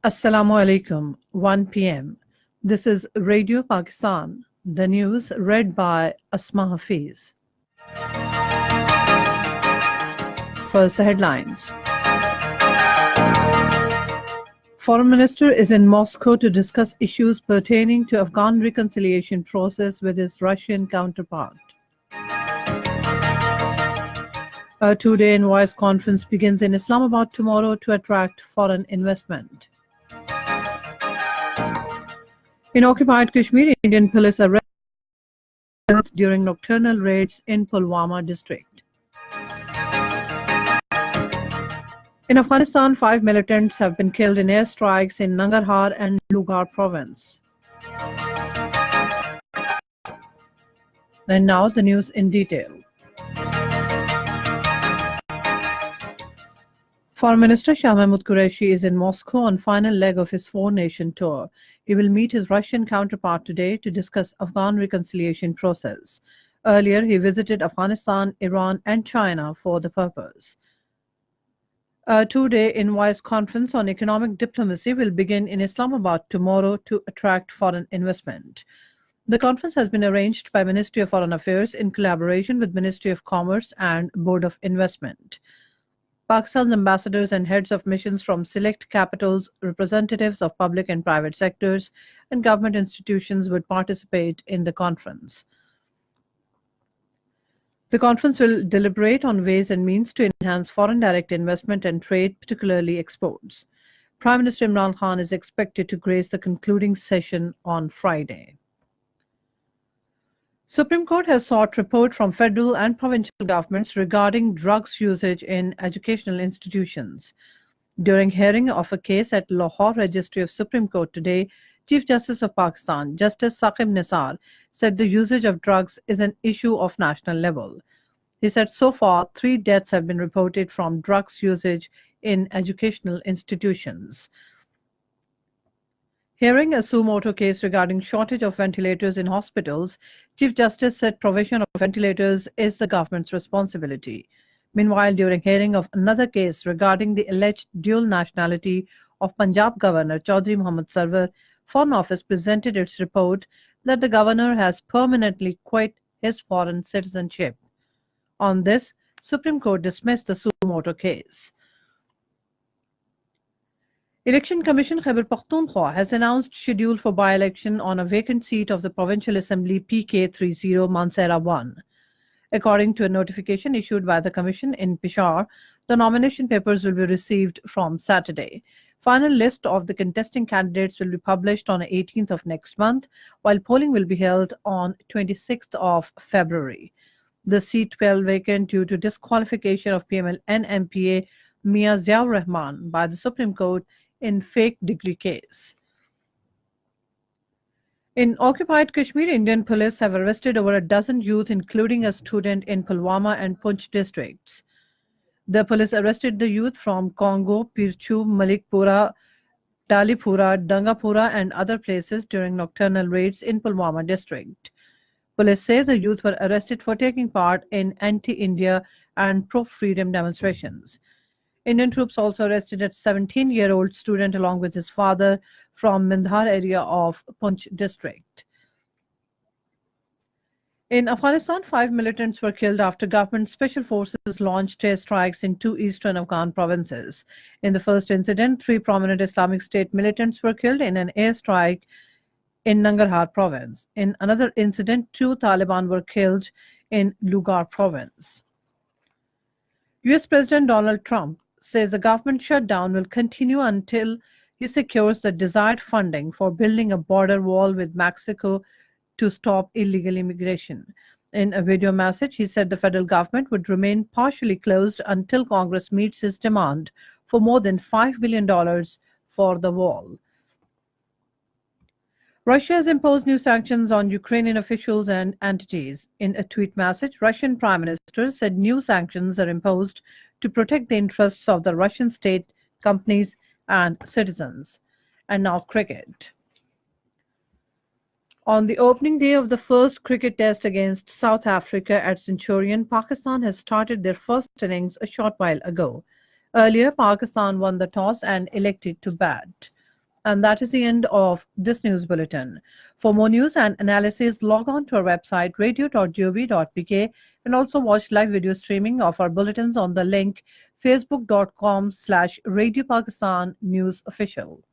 Assalamu alaikum, 1 p.m. This is Radio Pakistan. The news read by Asma Hafiz. First, the headlines. Foreign Minister is in Moscow to discuss issues pertaining to Afghan reconciliation process with his Russian counterpart. A two-day envoys conference begins in Islamabad tomorrow to attract foreign investment. In occupied Kashmir, Indian police arrested during nocturnal raids in Pulwama district. In Afghanistan, 5 militants have been killed in airstrikes in Nangarhar and Lugar province. And now the news in detail. Foreign Minister Shah Mahmood Qureshi is in Moscow on final leg of his four-nation tour. He will meet his Russian counterpart today to discuss Afghan reconciliation process. Earlier, he visited Afghanistan, Iran and China for the purpose. A two-day envoys conference on economic diplomacy will begin in Islamabad tomorrow to attract foreign investment. The conference has been arranged by Ministry of Foreign Affairs in collaboration with Ministry of Commerce and Board of Investment. Pakistan's ambassadors and heads of missions from select capitals, representatives of public and private sectors, and government institutions would participate in the conference. The conference will deliberate on ways and means to enhance foreign direct investment and trade, particularly exports. Prime Minister Imran Khan is expected to grace the concluding session on Friday. Supreme Court has sought report from federal and provincial governments regarding drugs usage in educational institutions. During hearing of a case at Lahore Registry of Supreme Court today, Chief Justice of Pakistan, Justice Saqib Nisar, said the usage of drugs is an issue of national level. He said so far 3 deaths have been reported from drugs usage in educational institutions. Hearing a suo motu case regarding shortage of ventilators in hospitals, Chief Justice said provision of ventilators is the government's responsibility. Meanwhile, during hearing of another case regarding the alleged dual nationality of Punjab Governor Chaudhry Mohammad Sarwar, Foreign Office presented its report that the governor has permanently quit his foreign citizenship. On this, Supreme Court dismissed the suo motu case. Election Commission Khyber Pakhtunkhwa has announced schedule for by-election on a vacant seat of the Provincial Assembly PK30 Mansehra 1. According to a notification issued by the Commission in Peshawar, the nomination papers will be received from Saturday. Final list of the contesting candidates will be published on 18th of next month, while polling will be held on 26th of February. The seat fell vacant due to disqualification of PMLN MPA Mia Ziaur Rahman by the Supreme Court in fake degree case. In occupied Kashmir, Indian police have arrested over a dozen youth, including a student in Pulwama and Poonch districts. The police arrested the youth from Congo, Pirchu, Malikpura, Dalipura, Dangapura and other places during nocturnal raids in Pulwama district. Police say the youth were arrested for taking part in anti-India and pro-freedom demonstrations. Indian troops also arrested a 17-year-old student along with his father from Mindhar area of Poonch district. In Afghanistan, 5 militants were killed after government special forces launched airstrikes in 2 eastern Afghan provinces. In the first incident, 3 prominent Islamic State militants were killed in an airstrike in Nangarhar province. In another incident, 2 Taliban were killed in Lugar province. US President Donald Trump says the government shutdown will continue until he secures the desired funding for building a border wall with Mexico to stop illegal immigration. In a video message, he said the federal government would remain partially closed until Congress meets his demand for more than $5 billion for the wall. Russia has imposed new sanctions on Ukrainian officials and entities. In a tweet message, Russian Prime Minister said new sanctions are imposed to protect the interests of the Russian state, companies, and citizens. And now cricket. On the opening day of the first cricket test against South Africa at Centurion, Pakistan has started their first innings a short while ago. Earlier, Pakistan won the toss and elected to bat. And that is the end of this news bulletin. For more news and analysis, log on to our website radio.gov.pk and also watch live video streaming of our bulletins on the link facebook.com/Radio Pakistan News Official.